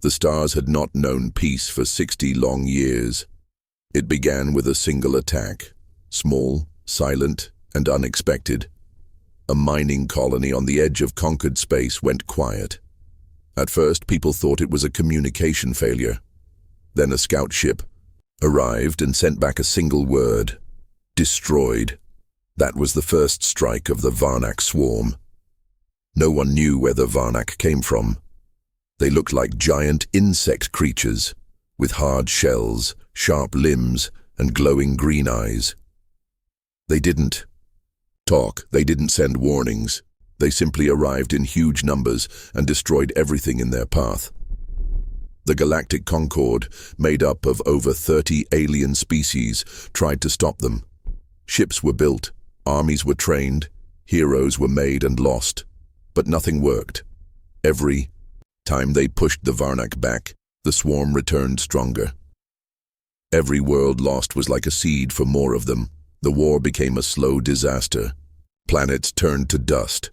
The stars had not known peace for 60 long years. It began with a single attack, small, silent, and unexpected. A mining colony on the edge of conquered space went quiet. At first, people thought it was a communication failure. Then a scout ship arrived and sent back a single word: destroyed. That was the first strike of the Varnak swarm. No one knew where the Varnak came from. They looked like giant insect creatures, with hard shells, sharp limbs, and glowing green eyes. They didn't talk, they didn't send warnings. They simply arrived in huge numbers and destroyed everything in their path. The Galactic Concord, made up of over 30 alien species, tried to stop them. Ships were built, armies were trained, heroes were made and lost, but nothing worked. Every time they pushed the Varnak back, the swarm returned stronger. Every world lost was like a seed for more of them. The war became a slow disaster. Planets turned to dust.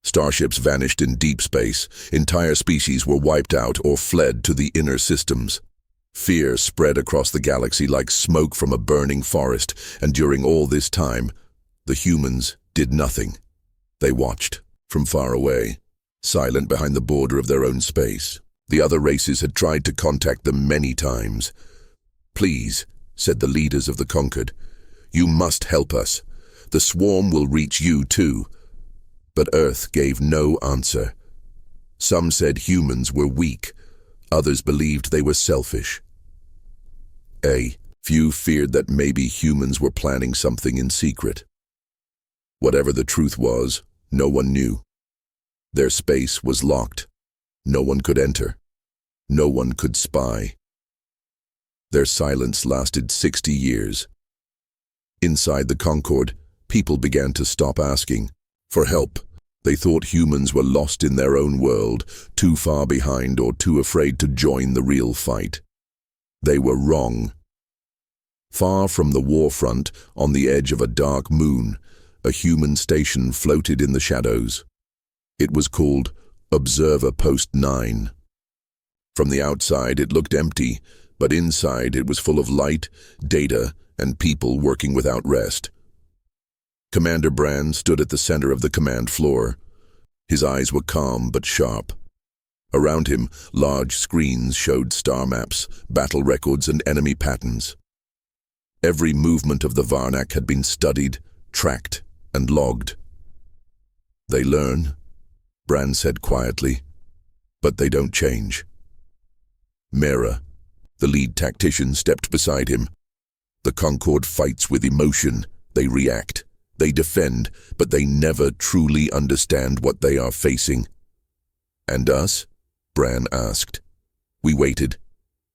Starships vanished in deep space. Entire species were wiped out or fled to the inner systems. Fear spread across the galaxy like smoke from a burning forest, and during all this time, the humans did nothing. They watched from far away, silent behind the border of their own space. The other races had tried to contact them many times. "Please," said the leaders of the conquered, "you must help us. The swarm will reach you too." But Earth gave no answer. Some said humans were weak. Others believed they were selfish. A few feared that maybe humans were planning something in secret. Whatever the truth was, no one knew. Their space was locked. No one could enter. No one could spy. Their silence lasted 60 years. Inside the Concord, people began to stop asking for help. They thought humans were lost in their own world, too far behind or too afraid to join the real fight. They were wrong. Far from the war front, on the edge of a dark moon, a human station floated in the shadows. It was called Observer Post 9. From the outside it looked empty, but inside it was full of light, data, and people working without rest. Commander Brand stood at the center of the command floor. His eyes were calm but sharp. Around him, large screens showed star maps, battle records, and enemy patterns. Every movement of the Varnak had been studied, tracked, and logged. "They learn," Brand said quietly, "but they don't change." Mera, the lead tactician, stepped beside him. "The Concord fights with emotion. They react. They defend, but they never truly understand what they are facing." "And us?" Bran asked. "We waited.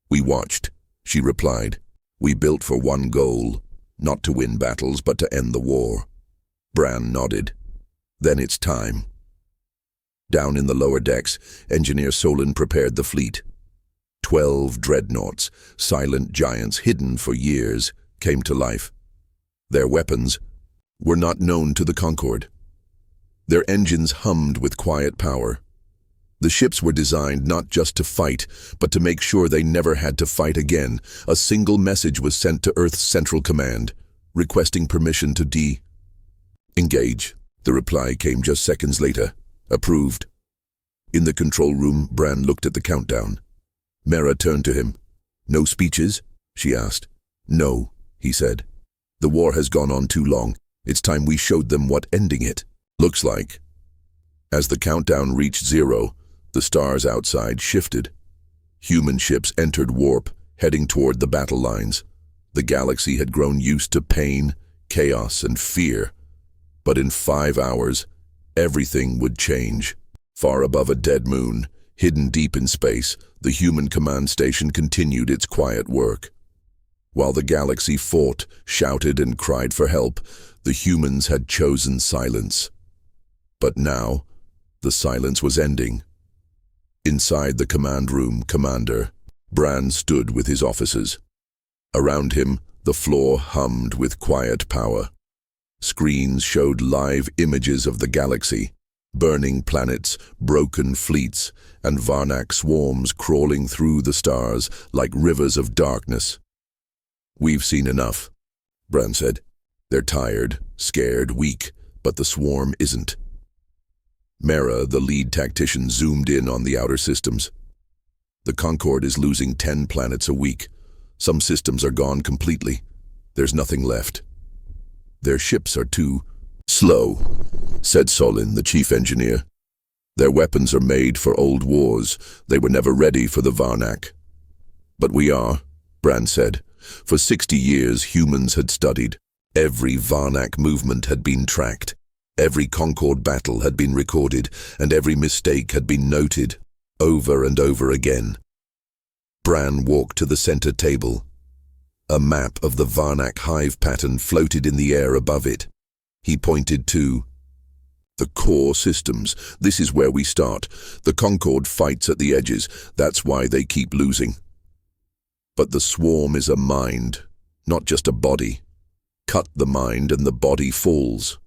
We watched," she replied. "We built for one goal, not to win battles, but to end the war." Bran nodded. "Then it's time." Down in the lower decks, Engineer Solon prepared the fleet. 12 dreadnoughts, silent giants hidden for years, came to life. Their weapons were not known to the Concord. Their engines hummed with quiet power. The ships were designed not just to fight, but to make sure they never had to fight again. A single message was sent to Earth's Central Command, requesting permission to engage. The reply came just seconds later. "Approved." In the control room, Bran looked at the countdown. Mera turned to him. "No speeches?" she asked. "No," he said. "The war has gone on too long. It's time we showed them what ending it looks like." As the countdown reached 0, the stars outside shifted. Human ships entered warp, heading toward the battle lines. The galaxy had grown used to pain, chaos, and fear. But in 5 hours, everything would change. Far above a dead moon, hidden deep in space, the human command station continued its quiet work. While the galaxy fought, shouted, and cried for help, the humans had chosen silence. But now, the silence was ending. Inside the command room, Commander Bran stood with his officers. Around him, the floor hummed with quiet power. Screens showed live images of the galaxy, Burning planets, broken fleets, and Varnak swarms crawling through the stars like rivers of darkness. "We've seen enough," Bran said. "They're tired, scared, weak, but the swarm isn't." Mera, the lead tactician, zoomed in on the outer systems. "The Concord is losing 10 planets a week. Some systems are gone completely. There's nothing left. Their ships are too slow," said Solin, the chief engineer. "Their weapons are made for old wars. They were never ready for the Varnak." "But we are," Bran said. "For 60 years, humans had studied. Every Varnak movement had been tracked. Every Concord battle had been recorded, and every mistake had been noted, over and over again." Bran walked to the center table. A map of the Varnak hive pattern floated in the air above it. He pointed to the core systems. "This is where we start. The Concord fights at the edges. That's why they keep losing. But the swarm is a mind, not just a body. Cut the mind and the body falls."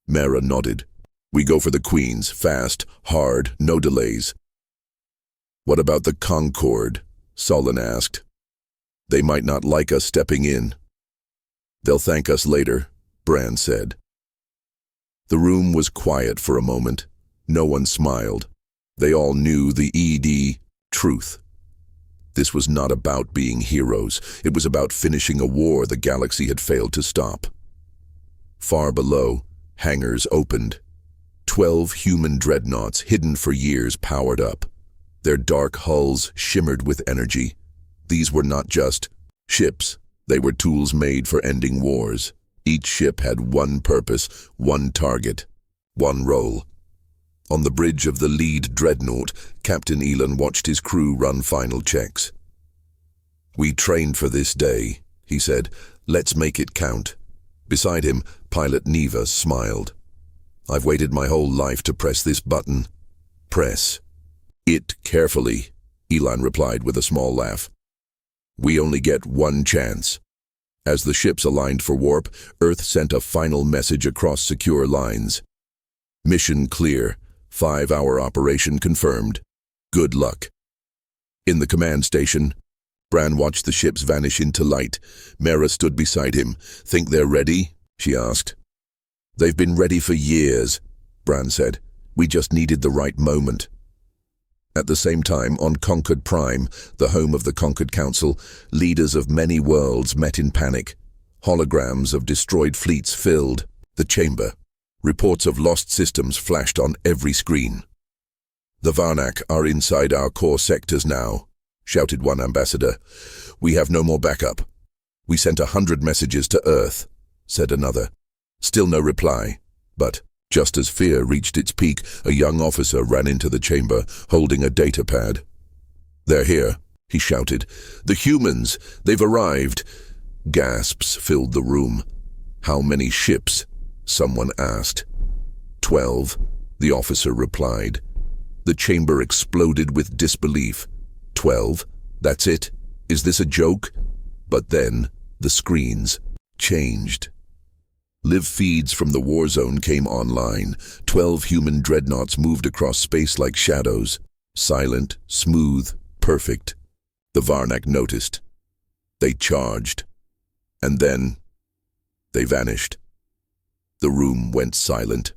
Mera nodded. "We go for the queens, fast, hard, no delays." "What about the Concord?" Solin asked. "They might not like us stepping in." "They'll thank us later," Bran said. The room was quiet for a moment. No one smiled. They all knew the truth. This was not about being heroes. It was about finishing a war the galaxy had failed to stop. Far below, hangars opened. 12 human dreadnoughts, hidden for years, powered up. Their dark hulls shimmered with energy. These were not just ships. They were tools made for ending wars. Each ship had one purpose, one target, one role. On the bridge of the lead dreadnought, Captain Elon watched his crew run final checks. "We trained for this day," he said. "Let's make it count." Beside him, pilot Neva smiled. "I've waited my whole life to press this button." "Press it carefully," Elon replied with a small laugh. "We only get one chance." As the ships aligned for warp, Earth sent a final message across secure lines. "Mission clear. 5-hour operation confirmed. Good luck." In the command station, Bran watched the ships vanish into light. Mera stood beside him. "Think they're ready?" she asked. "They've been ready for years," Bran said. "We just needed the right moment." At the same time, on Concord Prime, the home of the Concord Council, leaders of many worlds met in panic. Holograms of destroyed fleets filled the chamber. Reports of lost systems flashed on every screen. "The Varnak are inside our core sectors now," shouted one ambassador. "We have no more backup." "We sent 100 messages to Earth," said another. Still no reply, but just as fear reached its peak, a young officer ran into the chamber, holding a data pad. "They're here," he shouted. "The humans! They've arrived!" Gasps filled the room. "How many ships?" someone asked. 12, the officer replied. The chamber exploded with disbelief. 12? That's it? Is this a joke? But then, the screens changed. Live feeds from the war zone came online. 12 human dreadnoughts moved across space like shadows. Silent, smooth, perfect. The Varnak noticed. They charged. And then, they vanished. The room went silent.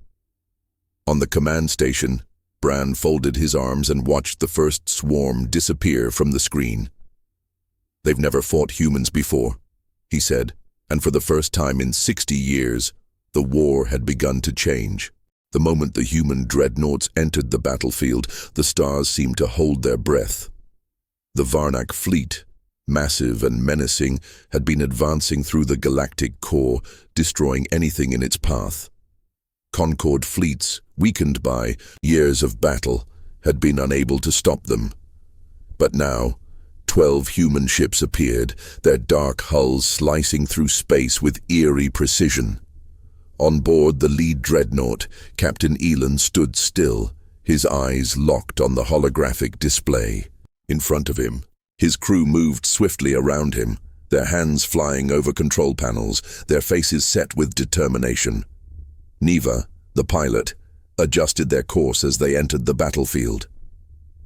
On the command station, Bran folded his arms and watched the first swarm disappear from the screen. "They've never fought humans before," he said. And for the first time in 60 years, the war had begun to change. The moment the human dreadnoughts entered the battlefield, the stars seemed to hold their breath. The Varnak fleet, massive and menacing, had been advancing through the galactic core, destroying anything in its path. Concord fleets, weakened by years of battle, had been unable to stop them. But now, 12 human ships appeared, their dark hulls slicing through space with eerie precision. On board the lead dreadnought, Captain Elon stood still, his eyes locked on the holographic display. In front of him, his crew moved swiftly around him, their hands flying over control panels, their faces set with determination. Neva, the pilot, adjusted their course as they entered the battlefield.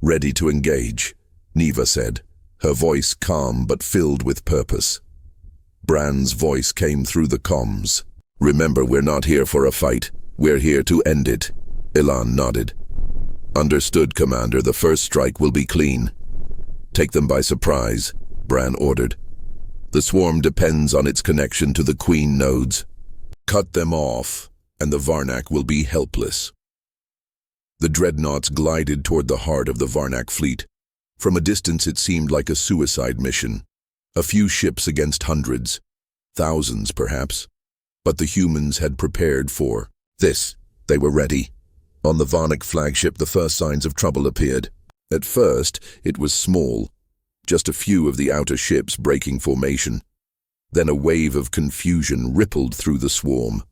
"Ready to engage," Neva said, her voice calm but filled with purpose. Bran's voice came through the comms. "Remember, we're not here for a fight. We're here to end it." Ilan nodded. "Understood, Commander. The first strike will be clean." "Take them by surprise," Bran ordered. "The swarm depends on its connection to the Queen nodes. Cut them off, and the Varnak will be helpless." The dreadnoughts glided toward the heart of the Varnak fleet. From a distance it seemed like a suicide mission. A few ships against hundreds, thousands perhaps. But the humans had prepared for this. They were ready. On the Varnak flagship, the first signs of trouble appeared. At first, it was small, just a few of the outer ships breaking formation. Then a wave of confusion rippled through the swarm.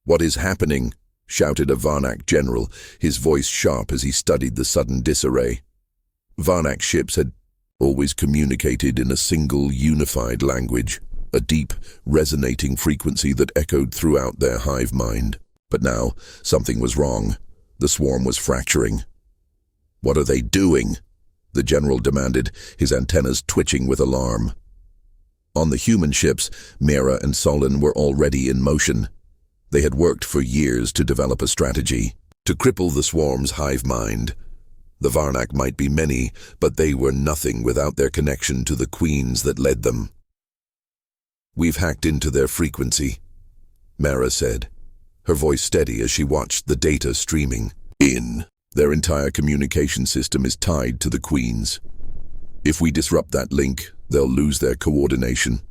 "What is happening?" shouted a Varnak general, his voice sharp as he studied the sudden disarray. Varnak ships had always communicated in a single, unified language, a deep, resonating frequency that echoed throughout their hive mind. But now, something was wrong. The swarm was fracturing. "What are they doing?" the general demanded, his antennas twitching with alarm. On the human ships, Mera and Solon were already in motion. They had worked for years to develop a strategy to cripple the swarm's hive mind. The Varnak might be many, but they were nothing without their connection to the queens that led them. "We've hacked into their frequency," Mera said, her voice steady as she watched the data streaming in. "Their entire communication system is tied to the queens. If we disrupt that link, they'll lose their coordination."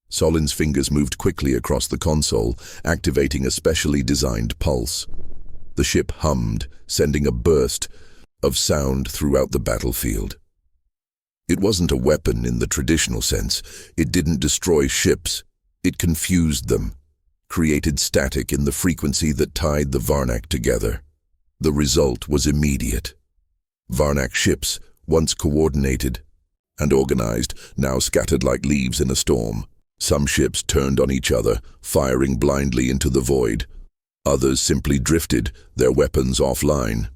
Solon's fingers moved quickly across the console, activating a specially designed pulse. The ship hummed, sending a burst of sound throughout the battlefield. It wasn't a weapon in the traditional sense. It didn't destroy ships. It confused them, created static in the frequency that tied the Varnak together. The result was immediate. Varnak ships, once coordinated and organized, now scattered like leaves in a storm. Some ships turned on each other, firing blindly into the void. Others simply drifted, their weapons offline.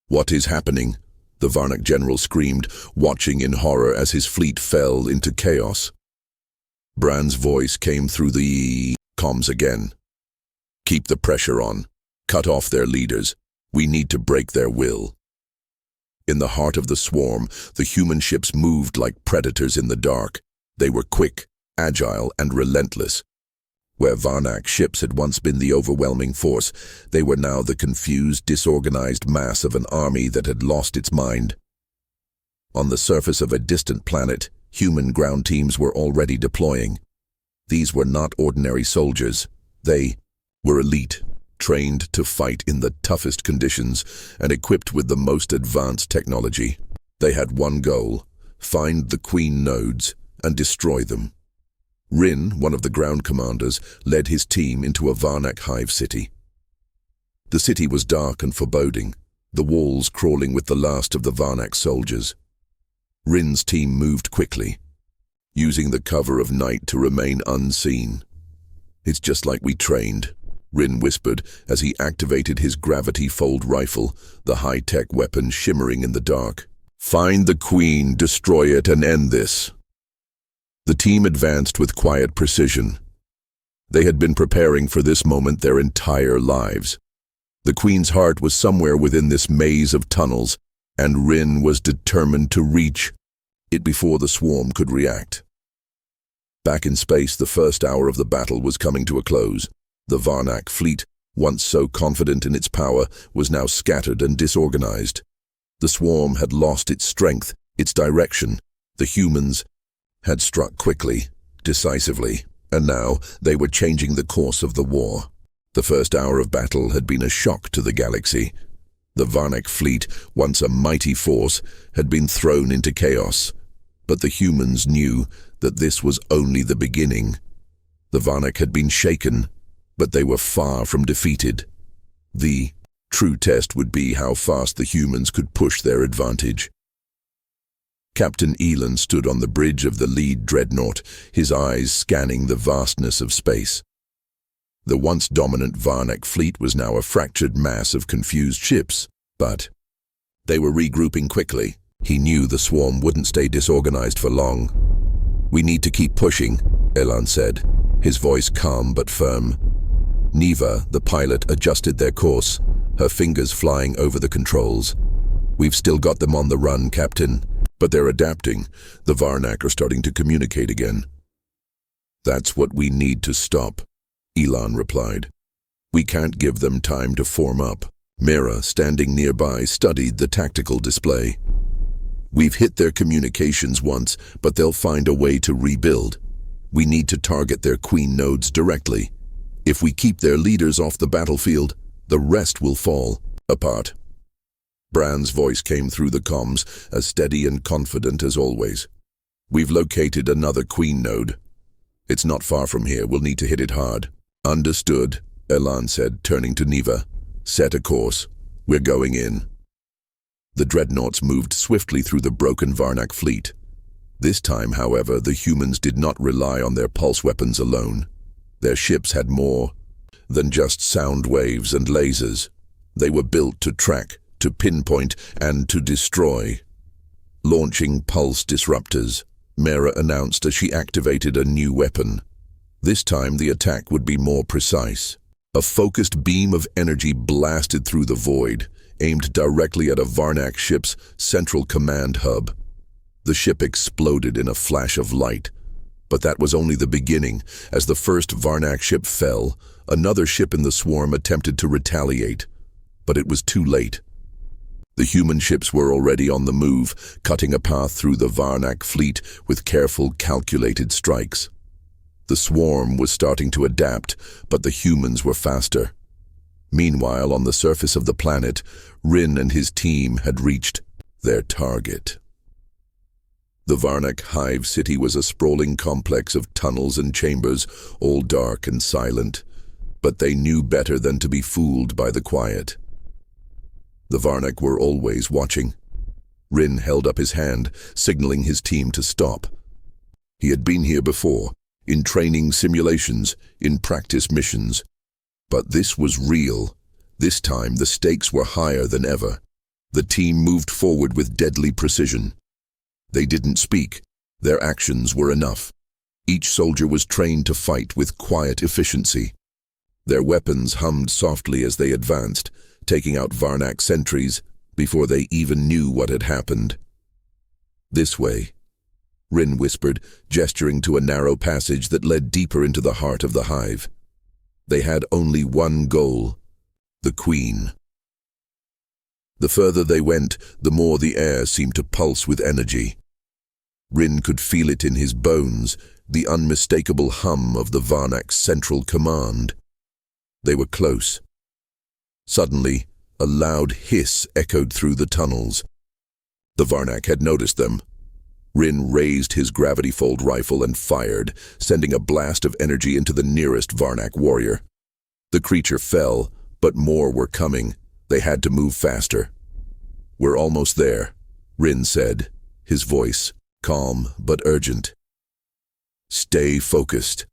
"What is happening?" the Varnak general screamed, watching in horror as his fleet fell into chaos. Bran's voice came through the comms again. "Keep the pressure on. Cut off their leaders. We need to break their will." In the heart of the swarm, the human ships moved like predators in the dark. They were quick, agile, and relentless. Where Varnak ships had once been the overwhelming force, they were now the confused, disorganized mass of an army that had lost its mind. On the surface of a distant planet, human ground teams were already deploying. These were not ordinary soldiers. They were elite, trained to fight in the toughest conditions and equipped with the most advanced technology. They had one goal: find the Queen nodes and destroy them. Rin, one of the ground commanders, led his team into a Varnak hive city. The city was dark and foreboding, the walls crawling with the last of the Varnak soldiers. Rin's team moved quickly, using the cover of night to remain unseen. "It's just like we trained," Rin whispered as he activated his gravity-fold rifle, the high-tech weapon shimmering in the dark. "Find the Queen, destroy it, and end this." The team advanced with quiet precision. They had been preparing for this moment their entire lives. The Queen's heart was somewhere within this maze of tunnels, and Rin was determined to reach it before the swarm could react. Back in space, the first hour of the battle was coming to a close. The Varnak fleet, once so confident in its power, was now scattered and disorganized. The swarm had lost its strength, its direction. The humans had struck quickly, decisively, and now they were changing the course of the war. The first hour of battle had been a shock to the galaxy. The Varnak fleet, once a mighty force, had been thrown into chaos. But the humans knew that this was only the beginning. The Varnak had been shaken, but they were far from defeated. The true test would be how fast the humans could push their advantage. Captain Elan stood on the bridge of the lead dreadnought, his eyes scanning the vastness of space. The once dominant Varnak fleet was now a fractured mass of confused ships, but they were regrouping quickly. He knew the swarm wouldn't stay disorganized for long. "We need to keep pushing," Elan said, his voice calm but firm. Neva, the pilot, adjusted their course, her fingers flying over the controls. "We've still got them on the run, Captain." "But they're adapting. The Varnak are starting to communicate again." "That's what we need to stop," Elan replied. "We can't give them time to form up." Mira, standing nearby, studied the tactical display. "We've hit their communications once, but they'll find a way to rebuild. We need to target their queen nodes directly. If we keep their leaders off the battlefield, the rest will fall apart." Bran's voice came through the comms, as steady and confident as always. "We've located another queen node. It's not far from here. We'll need to hit it hard." "Understood," Elan said, turning to Neva. "Set a course. We're going in." The dreadnoughts moved swiftly through the broken Varnak fleet. This time, however, the humans did not rely on their pulse weapons alone. Their ships had more than just sound waves and lasers. They were built to track, to pinpoint, and to destroy. Launching pulse disruptors, Mera announced as she activated a new weapon. This time the attack would be more precise. A focused beam of energy blasted through the void, aimed directly at a Varnak ship's central command hub. The ship exploded in a flash of light. But that was only the beginning. As the first Varnak ship fell, another ship in the swarm attempted to retaliate. But it was too late. The human ships were already on the move, cutting a path through the Varnak fleet with careful, calculated strikes. The swarm was starting to adapt, but the humans were faster. Meanwhile, on the surface of the planet, Rin and his team had reached their target. The Varnak hive city was a sprawling complex of tunnels and chambers, all dark and silent, but they knew better than to be fooled by the quiet. The Varnak were always watching. Rin held up his hand, signaling his team to stop. He had been here before, in training simulations, in practice missions. But this was real. This time the stakes were higher than ever. The team moved forward with deadly precision. They didn't speak. Their actions were enough. Each soldier was trained to fight with quiet efficiency. Their weapons hummed softly as they advanced, taking out Varnak sentries before they even knew what had happened. "This way," Rin whispered, gesturing to a narrow passage that led deeper into the heart of the hive. They had only one goal: the queen. The further they went, the more the air seemed to pulse with energy. Rin could feel it in his bones, the unmistakable hum of the Varnak's central command. They were close. Suddenly, a loud hiss echoed through the tunnels. The Varnak had noticed them. Rin raised his gravity-fold rifle and fired, sending a blast of energy into the nearest Varnak warrior. The creature fell, but more were coming. They had to move faster. "We're almost there," Rin said, his voice calm but urgent. "Stay focused."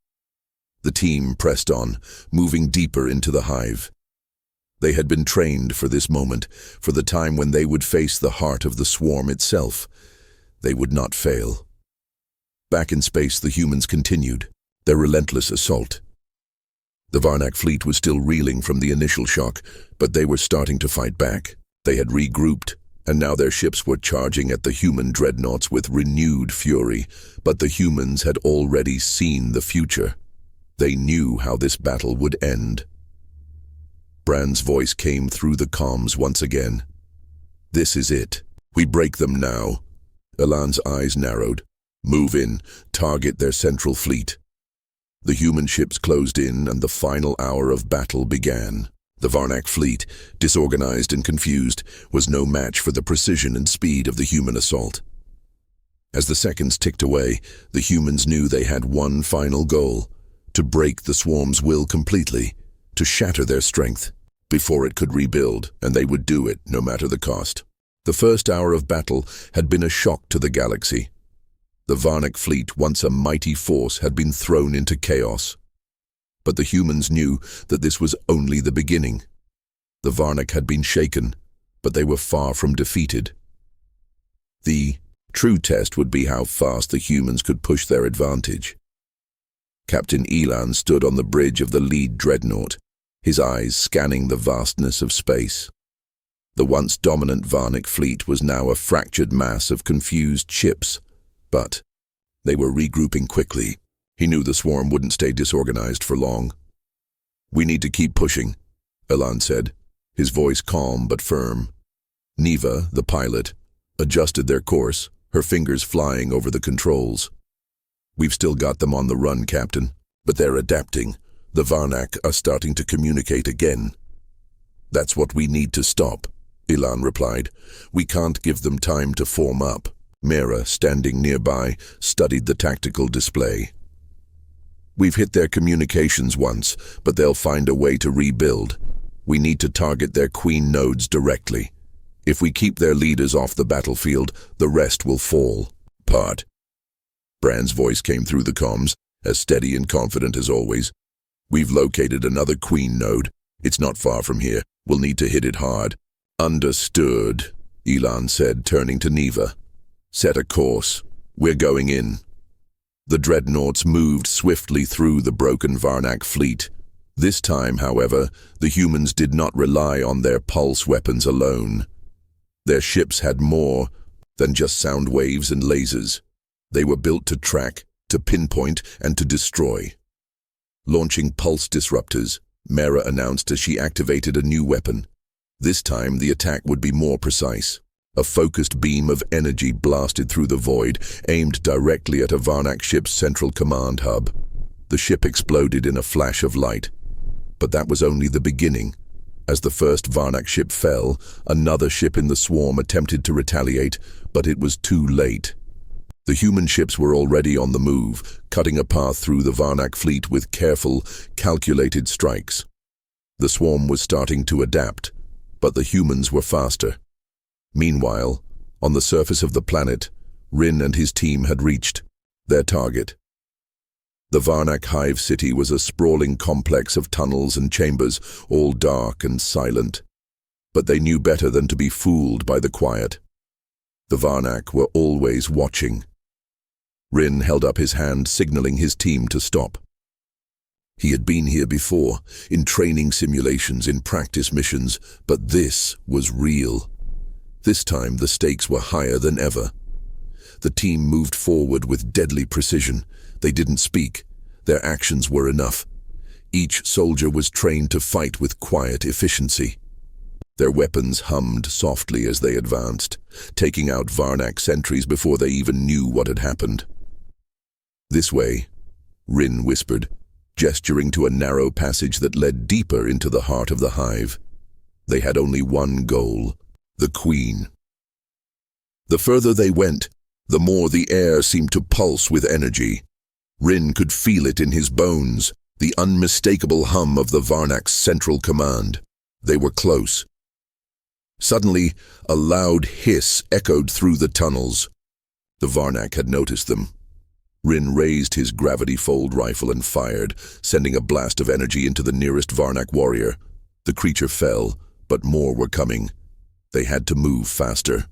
The team pressed on, moving deeper into the hive. They had been trained for this moment, for the time when they would face the heart of the swarm itself. They would not fail. Back in space, the humans continued their relentless assault. The Varnak fleet was still reeling from the initial shock, but they were starting to fight back. They had regrouped, and now their ships were charging at the human dreadnoughts with renewed fury. But the humans had already seen the future. They knew how this battle would end. Bran's voice came through the comms once again. "This is it. We break them now." Elan's eyes narrowed. "Move in. Target their central fleet." The human ships closed in, and the final hour of battle began. The Varnak fleet, disorganized and confused, was no match for the precision and speed of the human assault. As the seconds ticked away, the humans knew they had one final goal: to break the swarm's will completely, to shatter their strength before it could rebuild, and they would do it no matter the cost. The first hour of battle had been a shock to the galaxy. The Varnak fleet, once a mighty force, had been thrown into chaos. But the humans knew that this was only the beginning. The Varnak had been shaken, but they were far from defeated. The true test would be how fast the humans could push their advantage. Captain Elan stood on the bridge of the lead dreadnought, his eyes scanning the vastness of space. The once dominant Varnak fleet was now a fractured mass of confused ships, but they were regrouping quickly. He knew the swarm wouldn't stay disorganized for long. "We need to keep pushing," Elan said, his voice calm but firm. Neva, the pilot, adjusted their course, her fingers flying over the controls. "We've still got them on the run, Captain, but they're adapting. The Varnak are starting to communicate again." "That's what we need to stop," Elan replied. "We can't give them time to form up." Mera, standing nearby, studied the tactical display. "We've hit their communications once, but they'll find a way to rebuild. We need to target their queen nodes directly. If we keep their leaders off the battlefield, the rest will fall apart." Brand's voice came through the comms, as steady and confident as always. "We've located another queen node. It's not far from here. We'll need to hit it hard." "Understood," Elan said, turning to Neva. "Set a course. We're going in." The dreadnoughts moved swiftly through the broken Varnak fleet. This time, however, the humans did not rely on their pulse weapons alone. Their ships had more than just sound waves and lasers. They were built to track, to pinpoint, and to destroy. Launching pulse disruptors, Mera announced as she activated a new weapon. This time, the attack would be more precise. A focused beam of energy blasted through the void, aimed directly at a Varnak ship's central command hub. The ship exploded in a flash of light. But that was only the beginning. As the first Varnak ship fell, another ship in the swarm attempted to retaliate, but it was too late. The human ships were already on the move, cutting a path through the Varnak fleet with careful, calculated strikes. The swarm was starting to adapt, but the humans were faster. Meanwhile, on the surface of the planet, Rin and his team had reached their target. The Varnak hive city was a sprawling complex of tunnels and chambers, all dark and silent. But they knew better than to be fooled by the quiet. The Varnak were always watching. Rin held up his hand, signaling his team to stop. He had been here before, in training simulations, in practice missions, but this was real. This time the stakes were higher than ever. The team moved forward with deadly precision. They didn't speak. Their actions were enough. Each soldier was trained to fight with quiet efficiency. Their weapons hummed softly as they advanced, taking out Varnak sentries before they even knew what had happened. "This way," Rin whispered, gesturing to a narrow passage that led deeper into the heart of the hive. They had only one goal: the queen. The further they went, the more the air seemed to pulse with energy. Rin could feel it in his bones, the unmistakable hum of the Varnak's central command. They were close. Suddenly, a loud hiss echoed through the tunnels. The Varnak had noticed them. Rin raised his gravity-fold rifle and fired, sending a blast of energy into the nearest Varnak warrior. The creature fell, but more were coming. They had to move faster.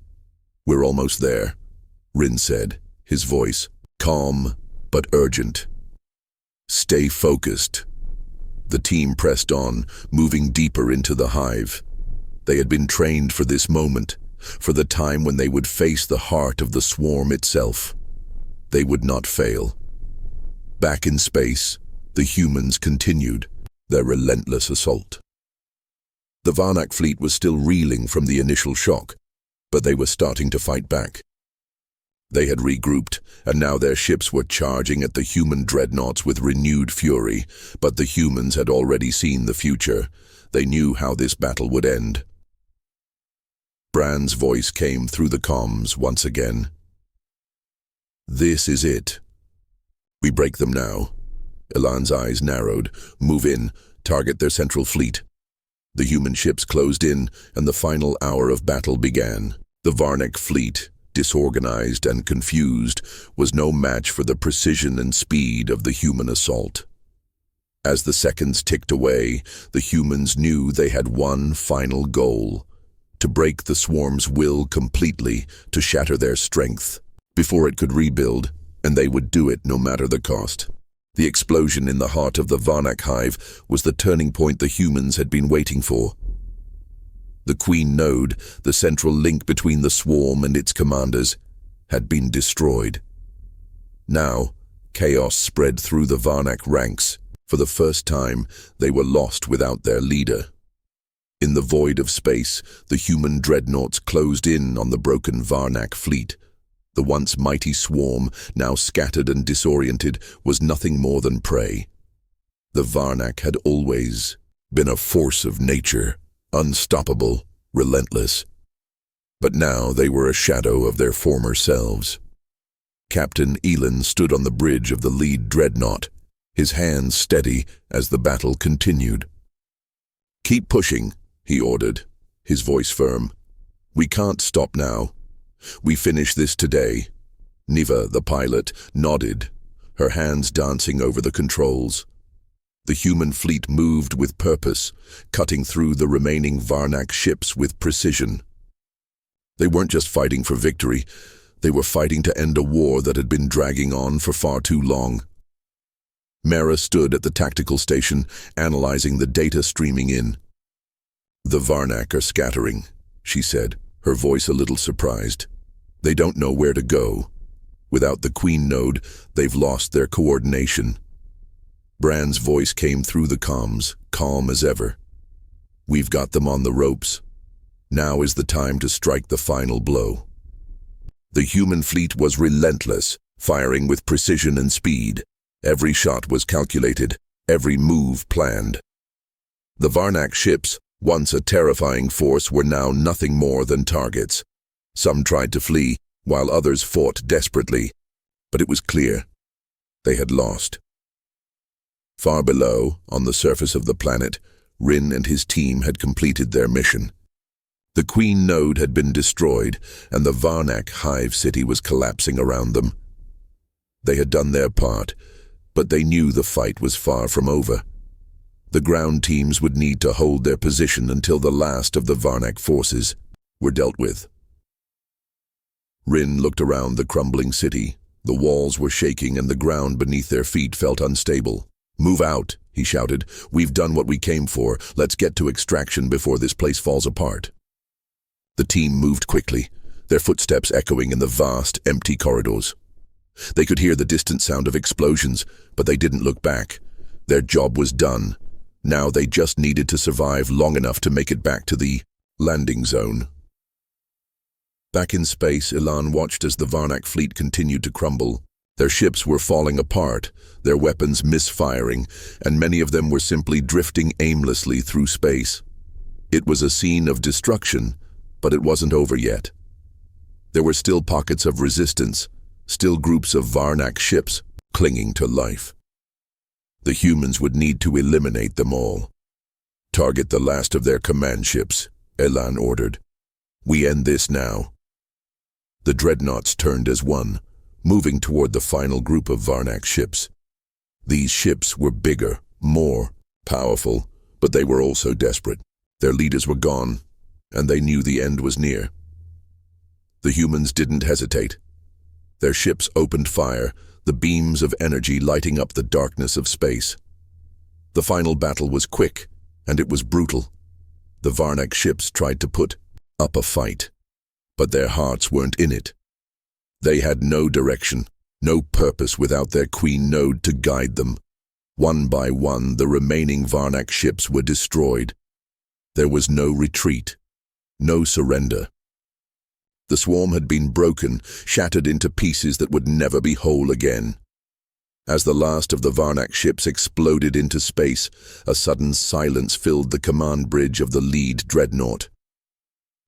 "We're almost there," Rin said, his voice calm but urgent. "Stay focused." The team pressed on, moving deeper into the hive. They had been trained for this moment, for the time when they would face the heart of the swarm itself. They would not fail. Back in space, the humans continued their relentless assault. The Varnak fleet was still reeling from the initial shock, but they were starting to fight back. They had regrouped, and now their ships were charging at the human dreadnoughts with renewed fury, but the humans had already seen the future. They knew how this battle would end. Brand's voice came through the comms once again. "This is it. We break them now." Elan's eyes narrowed. "Move in, target their central fleet." The human ships closed in, and the final hour of battle began. The Varnak fleet, disorganized and confused, was no match for the precision and speed of the human assault. As the seconds ticked away, the humans knew they had one final goal: to break the swarm's will completely, to shatter their strength, before it could rebuild, and they would do it no matter the cost. The explosion in the heart of the Varnak hive was the turning point the humans had been waiting for. The Queen Node, the central link between the swarm and its commanders, had been destroyed. Now, chaos spread through the Varnak ranks. For the first time, they were lost without their leader. In the void of space, the human dreadnoughts closed in on the broken Varnak fleet. The once mighty swarm, now scattered and disoriented, was nothing more than prey. The Varnak had always been a force of nature, unstoppable, relentless. But now they were a shadow of their former selves. Captain Elin stood on the bridge of the lead dreadnought, his hands steady as the battle continued. "Keep pushing," he ordered, his voice firm. "We can't stop now. We finish this today." Niva, the pilot, nodded, her hands dancing over the controls. The human fleet moved with purpose, cutting through the remaining Varnak ships with precision. They weren't just fighting for victory, they were fighting to end a war that had been dragging on for far too long. Mara stood at the tactical station, analyzing the data streaming in. "The Varnak are scattering," she said, her voice a little surprised. "They don't know where to go. Without the Queen Node, they've lost their coordination." Bran's voice came through the comms, calm as ever. "We've got them on the ropes. Now is the time to strike the final blow." The human fleet was relentless, firing with precision and speed. Every shot was calculated, every move planned. The Varnak ships, once a terrifying force, were now nothing more than targets. Some tried to flee, while others fought desperately. But it was clear they had lost. Far below, on the surface of the planet, Rin and his team had completed their mission. The Queen Node had been destroyed, and the Varnak hive city was collapsing around them. They had done their part, but they knew the fight was far from over. The ground teams would need to hold their position until the last of the Varnak forces were dealt with. Rin looked around the crumbling city. The walls were shaking and the ground beneath their feet felt unstable. "Move out," he shouted. "We've done what we came for. Let's get to extraction before this place falls apart." The team moved quickly, their footsteps echoing in the vast, empty corridors. They could hear the distant sound of explosions, but they didn't look back. Their job was done. Now they just needed to survive long enough to make it back to the landing zone. Back in space, Ilan watched as the Varnak fleet continued to crumble. Their ships were falling apart, their weapons misfiring, and many of them were simply drifting aimlessly through space. It was a scene of destruction, but it wasn't over yet. There were still pockets of resistance, still groups of Varnak ships clinging to life. The humans would need to eliminate them all. "Target the last of their command ships," Elan ordered. "We end this now." The dreadnoughts turned as one, moving toward the final group of Varnak ships. These ships were bigger, more powerful, but they were also desperate. Their leaders were gone, and they knew the end was near. The humans didn't hesitate. Their ships opened fire, the beams of energy lighting up the darkness of space. The final battle was quick, and it was brutal. The Varnak ships tried to put up a fight, but their hearts weren't in it. They had no direction, no purpose without their Queen Node to guide them. One by one, the remaining Varnak ships were destroyed. There was no retreat, no surrender. The swarm had been broken, shattered into pieces that would never be whole again. As the last of the Varnak ships exploded into space, a sudden silence filled the command bridge of the lead dreadnought.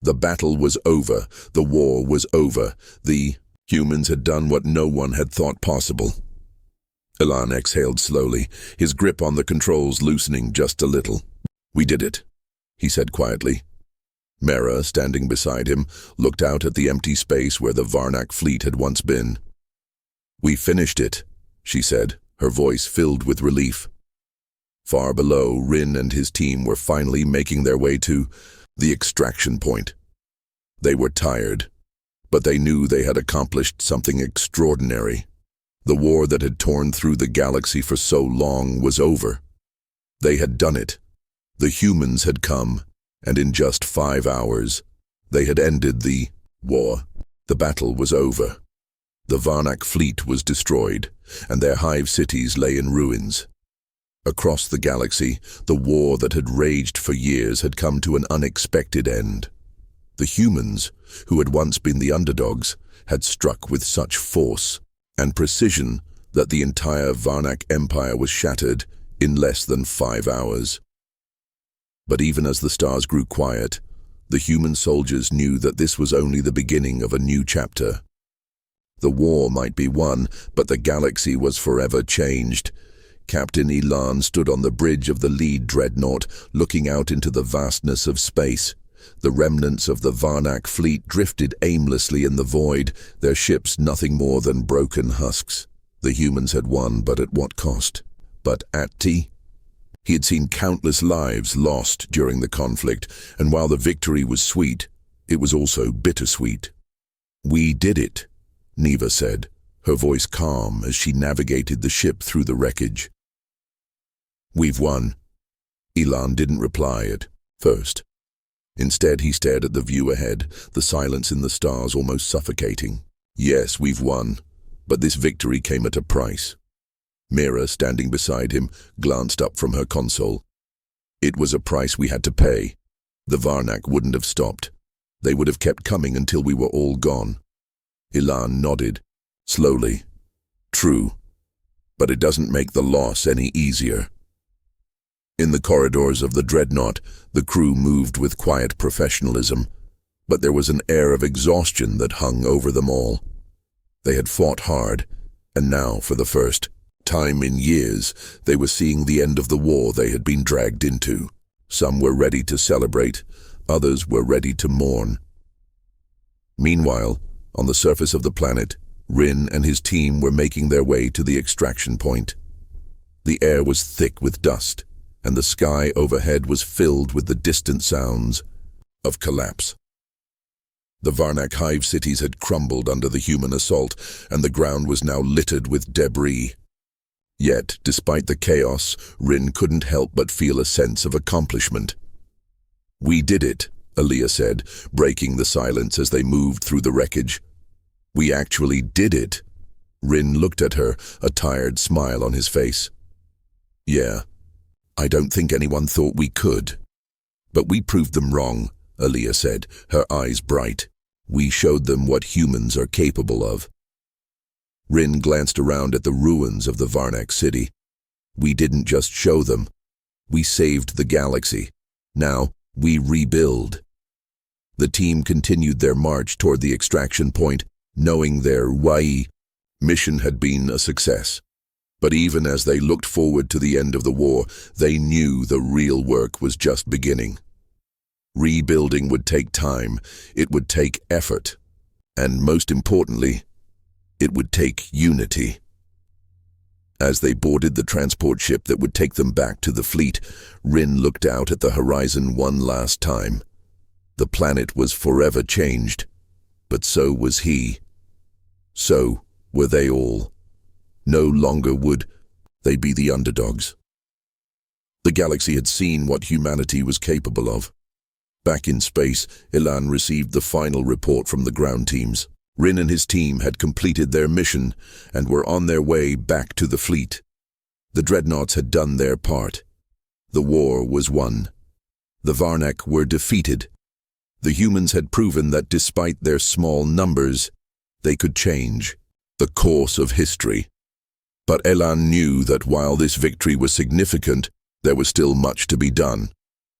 The battle was over, the war was over, the humans had done what no one had thought possible. Elan exhaled slowly, his grip on the controls loosening just a little. "We did it," he said quietly. Mara, standing beside him, looked out at the empty space where the Varnak fleet had once been. "We finished it," she said, her voice filled with relief. Far below, Rin and his team were finally making their way to the extraction point. They were tired, but they knew they had accomplished something extraordinary. The war that had torn through the galaxy for so long was over. They had done it. The humans had come, and in just 5 hours, they had ended the war. The battle was over. The Varnak fleet was destroyed, and their hive cities lay in ruins. Across the galaxy, the war that had raged for years had come to an unexpected end. The humans, who had once been the underdogs, had struck with such force and precision that the entire Varnak Empire was shattered in less than 5 hours. But even as the stars grew quiet, the human soldiers knew that this was only the beginning of a new chapter. The war might be won, but the galaxy was forever changed. Captain Elan stood on the bridge of the lead dreadnought, looking out into the vastness of space. The remnants of the Varnak fleet drifted aimlessly in the void, their ships nothing more than broken husks. The humans had won, but at what cost? But Atti? He had seen countless lives lost during the conflict, and while the victory was sweet, it was also bittersweet. "We did it," Neva said, her voice calm as she navigated the ship through the wreckage. "We've won." Elan didn't reply at first. Instead, he stared at the view ahead, the silence in the stars almost suffocating. "Yes, we've won, but this victory came at a price." Mira, standing beside him, glanced up from her console. "It was a price we had to pay. The Varnak wouldn't have stopped. They would have kept coming until we were all gone." Elan nodded, slowly. "True, but it doesn't make the loss any easier." In the corridors of the dreadnought, the crew moved with quiet professionalism, but there was an air of exhaustion that hung over them all. They had fought hard, and now, for the first time in years, they were seeing the end of the war they had been dragged into. Some were ready to celebrate, others were ready to mourn. Meanwhile, on the surface of the planet, Rin and his team were making their way to the extraction point. The air was thick with dust, and the sky overhead was filled with the distant sounds of collapse. The Varnak hive cities had crumbled under the human assault, and the ground was now littered with debris. Yet, despite the chaos, Rin couldn't help but feel a sense of accomplishment. "We did it," Aaliyah said, breaking the silence as they moved through the wreckage. "We actually did it." Rin looked at her, a tired smile on his face. "Yeah, I don't think anyone thought we could. But we proved them wrong," Aaliyah said, her eyes bright. "We showed them what humans are capable of." Rin glanced around at the ruins of the Varnak city. "We didn't just show them. We saved the galaxy. Now, we rebuild." The team continued their march toward the extraction point, knowing their mission had been a success. But even as they looked forward to the end of the war, they knew the real work was just beginning. Rebuilding would take time, it would take effort, and most importantly, it would take unity. As they boarded the transport ship that would take them back to the fleet, Rin looked out at the horizon one last time. The planet was forever changed, but so was he. So were they all. No longer would they be the underdogs. The galaxy had seen what humanity was capable of. Back in space, Elan received the final report from the ground teams. Rin and his team had completed their mission and were on their way back to the fleet. The dreadnoughts had done their part. The war was won. The Varnak were defeated. The humans had proven that despite their small numbers, they could change the course of history. But Elan knew that while this victory was significant, there was still much to be done.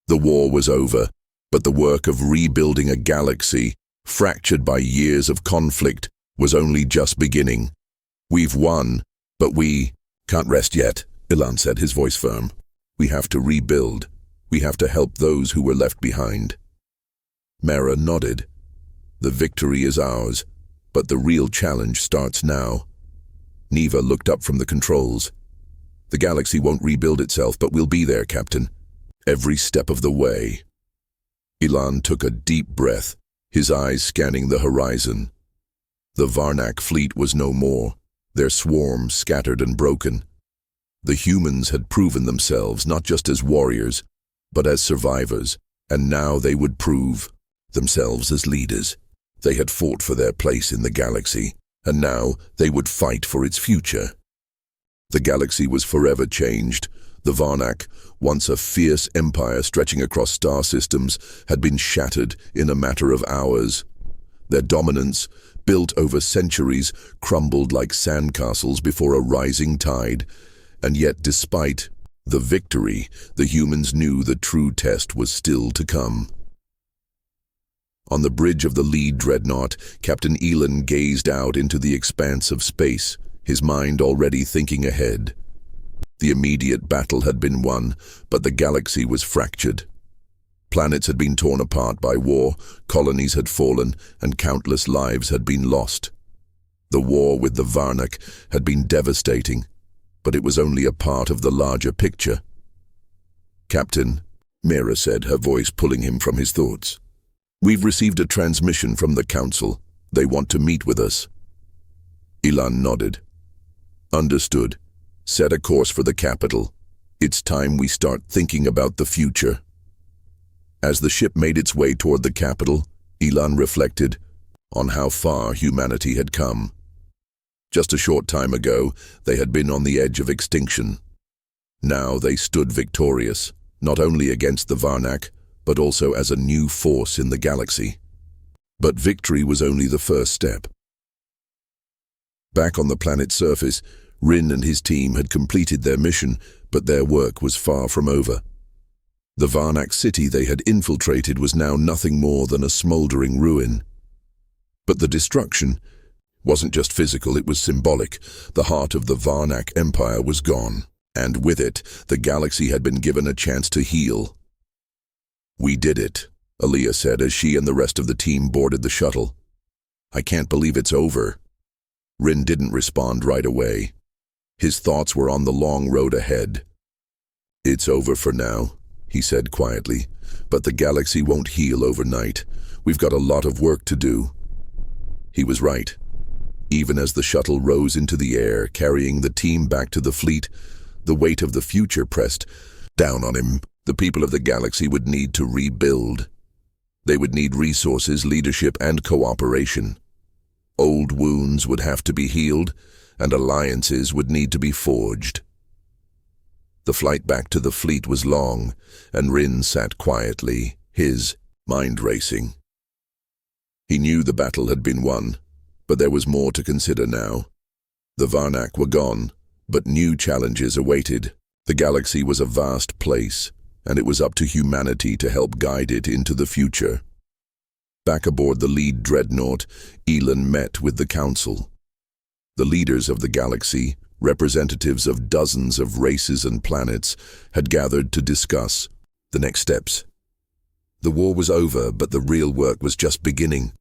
The war was over, but the work of rebuilding a galaxy, fractured by years of conflict, was only just beginning. "We've won, but we can't rest yet," Elan said, his voice firm. "We have to rebuild. We have to help those who were left behind." Mara nodded. "The victory is ours, but the real challenge starts now." Neva looked up from the controls. The galaxy won't rebuild itself, but we'll be there, Captain. Every step of the way. Elan took a deep breath, his eyes scanning the horizon. The Varnak fleet was no more, their swarm scattered and broken. The humans had proven themselves not just as warriors, but as survivors, and now they would prove themselves as leaders. They had fought for their place in the galaxy, and now they would fight for its future. The galaxy was forever changed. The Varnak, once a fierce empire stretching across star systems, had been shattered in a matter of hours. Their dominance, built over centuries, crumbled like sandcastles before a rising tide. And yet, despite the victory, the humans knew the true test was still to come. On the bridge of the lead dreadnought, Captain Elan gazed out into the expanse of space, his mind already thinking ahead. The immediate battle had been won, but the galaxy was fractured. Planets had been torn apart by war, colonies had fallen, and countless lives had been lost. The war with the Varnak had been devastating, but it was only a part of the larger picture. "Captain," Mira said, her voice pulling him from his thoughts. "We've received a transmission from the Council. They want to meet with us." Elan nodded. "Understood. Set a course for the capital. It's time we start thinking about the future." As the ship made its way toward the capital, Elan reflected on how far humanity had come. Just a short time ago, they had been on the edge of extinction. Now they stood victorious, not only against the Varnak, but also as a new force in the galaxy. But victory was only the first step. Back on the planet's surface, Rin and his team had completed their mission, but their work was far from over. The Varnak city they had infiltrated was now nothing more than a smoldering ruin. But the destruction wasn't just physical, it was symbolic. The heart of the Varnak Empire was gone, and with it, the galaxy had been given a chance to heal. "We did it," Aaliyah said as she and the rest of the team boarded the shuttle. "I can't believe it's over." Rin didn't respond right away. His thoughts were on the long road ahead. "It's over for now," he said quietly, "but the galaxy won't heal overnight. We've got a lot of work to do." He was right. Even as the shuttle rose into the air, carrying the team back to the fleet, the weight of the future pressed down on him. The people of the galaxy would need to rebuild. They would need resources, leadership, and cooperation. Old wounds would have to be healed, and alliances would need to be forged. The flight back to the fleet was long, and Rin sat quietly, his mind racing. He knew the battle had been won, but there was more to consider now. The Varnak were gone, but new challenges awaited. The galaxy was a vast place, and it was up to humanity to help guide it into the future. Back aboard the lead dreadnought, Elan met with the Council. The leaders of the galaxy, representatives of dozens of races and planets, had gathered to discuss the next steps. The war was over, but the real work was just beginning.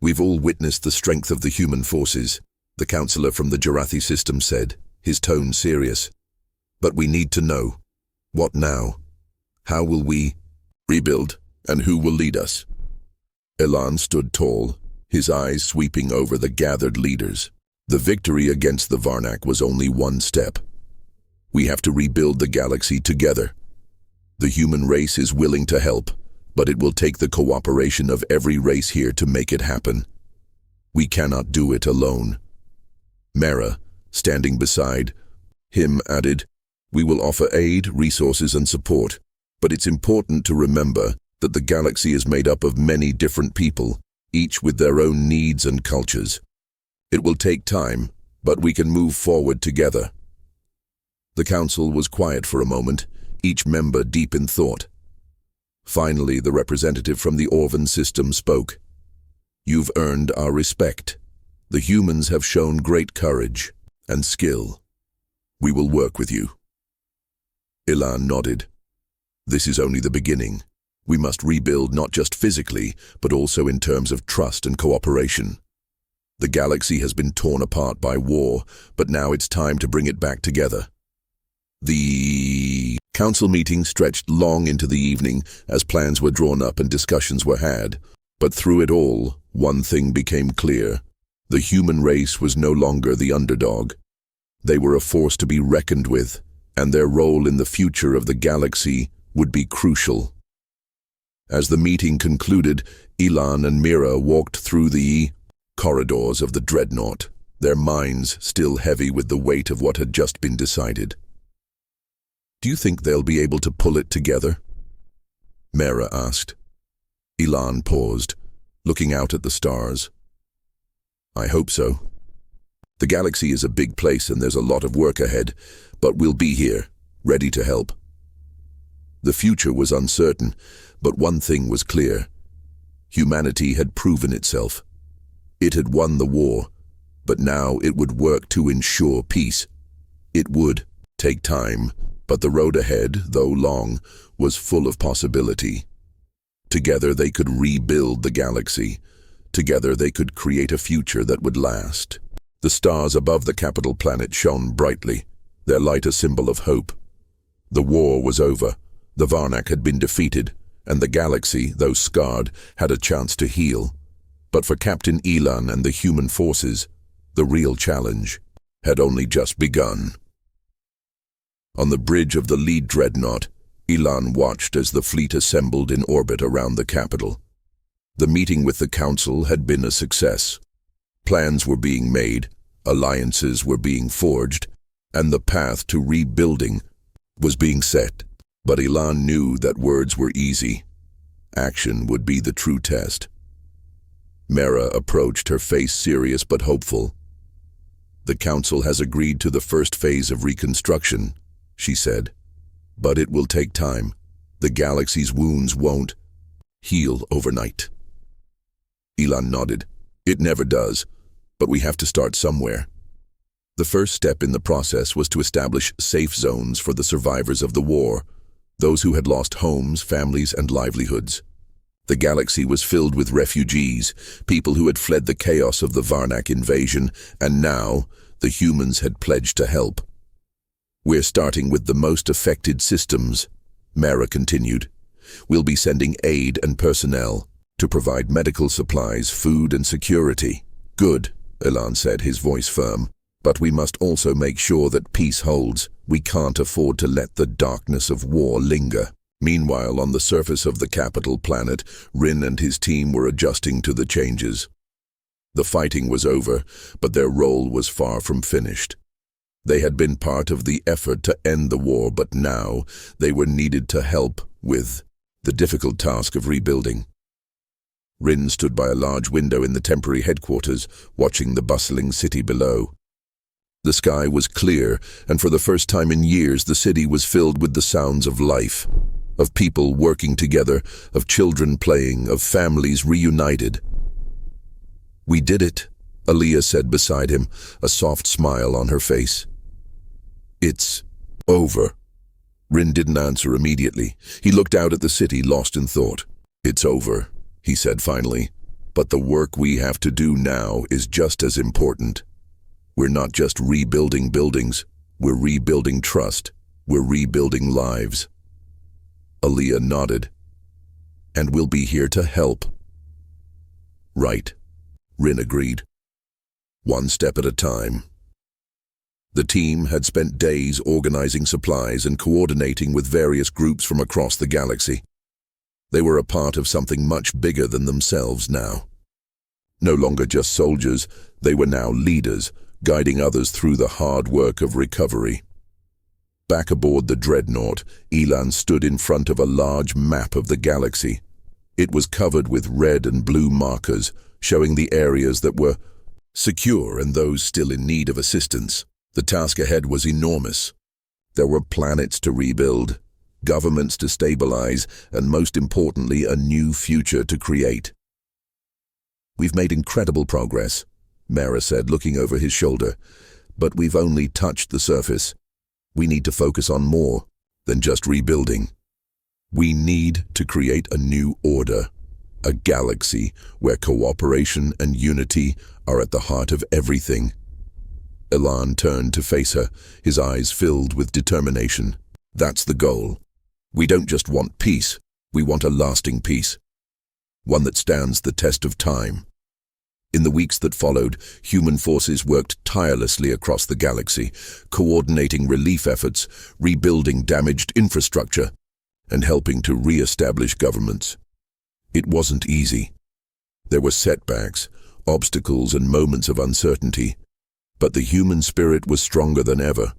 "We've all witnessed the strength of the human forces," the counselor from the Jarathi system said, his tone serious. "But we need to know. What now? How will we rebuild, and who will lead us?" Elan stood tall, his eyes sweeping over the gathered leaders. The victory against the Varnak was only one step. We have to rebuild the galaxy together. The human race is willing to help, but it will take the cooperation of every race here to make it happen. We cannot do it alone. Mara, standing beside him, added, "We will offer aid, resources, and support, but it's important to remember that the galaxy is made up of many different people, each with their own needs and cultures. It will take time, but we can move forward together." The council was quiet for a moment, each member deep in thought. Finally, the representative from the Orvan system spoke. "You've earned our respect. The humans have shown great courage and skill. We will work with you." Elan nodded. "This is only the beginning. We must rebuild not just physically, but also in terms of trust and cooperation. The galaxy has been torn apart by war, but now it's time to bring it back together. The council meeting stretched long into the evening as plans were drawn up and discussions were had. But through it all, one thing became clear. The human race was no longer the underdog. They were a force to be reckoned with, and their role in the future of the galaxy would be crucial. As the meeting concluded, Elan and Mira walked through the corridors of the dreadnought, their minds still heavy with the weight of what had just been decided. "Do you think they'll be able to pull it together?" Mira asked. Elan paused, looking out at the stars. "I hope so. The galaxy is a big place and there's a lot of work ahead, but we'll be here, ready to help." The future was uncertain, but one thing was clear. Humanity had proven itself. It had won the war, but now it would work to ensure peace. It would take time, but the road ahead, though long, was full of possibility. Together they could rebuild the galaxy. Together they could create a future that would last. The stars above the capital planet shone brightly, their light a symbol of hope. The war was over. The Varnak had been defeated, and the galaxy, though scarred, had a chance to heal. But for Captain Elan and the human forces, the real challenge had only just begun. On the bridge of the lead dreadnought, Elan watched as the fleet assembled in orbit around the capital. The meeting with the council had been a success. Plans were being made, alliances were being forged, and the path to rebuilding was being set. But Elan knew that words were easy. Action would be the true test. Mira approached, her face serious but hopeful. "The council has agreed to the first phase of reconstruction," she said. "But it will take time. The galaxy's wounds won't heal overnight." Elan nodded. "It never does, but we have to start somewhere." The first step in the process was to establish safe zones for the survivors of the war, those who had lost homes, families, and livelihoods. The galaxy was filled with refugees, people who had fled the chaos of the Varnak invasion, and now the humans had pledged to help. "We're starting with the most affected systems," Mara continued. "We'll be sending aid and personnel to provide medical supplies, food, and security." "Good," Elan said, his voice firm. "But we must also make sure that peace holds. We can't afford to let the darkness of war linger." Meanwhile, on the surface of the capital planet, Rin and his team were adjusting to the changes. The fighting was over, but their role was far from finished. They had been part of the effort to end the war, but now they were needed to help with the difficult task of rebuilding. Rin stood by a large window in the temporary headquarters, watching the bustling city below. The sky was clear, and for the first time in years the city was filled with the sounds of life, of people working together, of children playing, of families reunited. "We did it," Aliyah said beside him, a soft smile on her face. "It's over." Rin didn't answer immediately. He looked out at the city, lost in thought. "It's over," he said finally. "But the work we have to do now is just as important. We're not just rebuilding buildings, we're rebuilding trust, we're rebuilding lives." Aliyah nodded. "And we'll be here to help." "Right," Rin agreed. "One step at a time." The team had spent days organizing supplies and coordinating with various groups from across the galaxy. They were a part of something much bigger than themselves now. No longer just soldiers, they were now leaders, guiding others through the hard work of recovery. Back aboard the dreadnought, Elan stood in front of a large map of the galaxy. It was covered with red and blue markers, showing the areas that were secure and those still in need of assistance. The task ahead was enormous. There were planets to rebuild, governments to stabilize, and most importantly, a new future to create. "We've made incredible progress," Mara said, looking over his shoulder. "But we've only touched the surface. We need to focus on more than just rebuilding. We need to create a new order, a galaxy where cooperation and unity are at the heart of everything." Elan turned to face her, his eyes filled with determination. That's the goal. We don't just want peace, we want a lasting peace. One that stands the test of time. In the weeks that followed, human forces worked tirelessly across the galaxy, coordinating relief efforts, rebuilding damaged infrastructure, and helping to re-establish governments. It wasn't easy. There were setbacks, obstacles, and moments of uncertainty, but the human spirit was stronger than ever,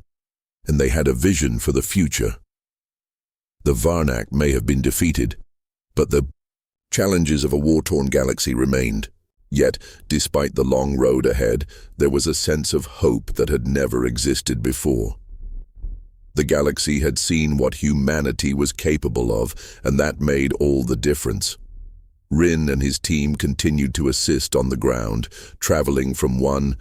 and they had a vision for the future. The Varnak may have been defeated, but the challenges of a war-torn galaxy remained. Yet, despite the long road ahead, there was a sense of hope that had never existed before. The galaxy had seen what humanity was capable of, and that made all the difference. Rin and his team continued to assist on the ground, traveling from one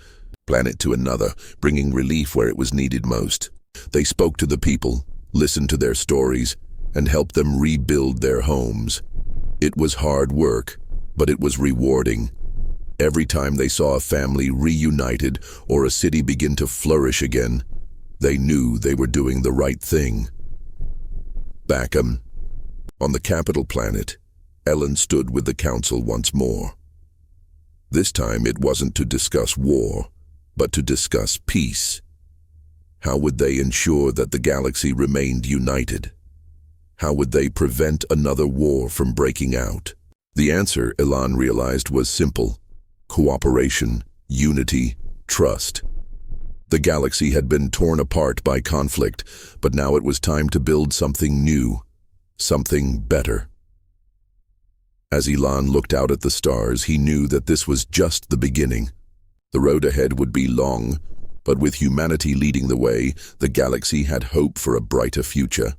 planet to another, bringing relief where it was needed most. They spoke to the people, listened to their stories, and helped them rebuild their homes. It was hard work, but it was rewarding. Every time they saw a family reunited or a city begin to flourish again, they knew they were doing the right thing. Back on the capital planet, Ellen stood with the council once more. This time it wasn't to discuss war, but to discuss peace. How would they ensure that the galaxy remained united? How would they prevent another war from breaking out? The answer, Elan realized, was simple. Cooperation, unity, trust. The galaxy had been torn apart by conflict, but now it was time to build something new, something better. As Elan looked out at the stars, he knew that this was just the beginning. The road ahead would be long, but with humanity leading the way, the galaxy had hope for a brighter future.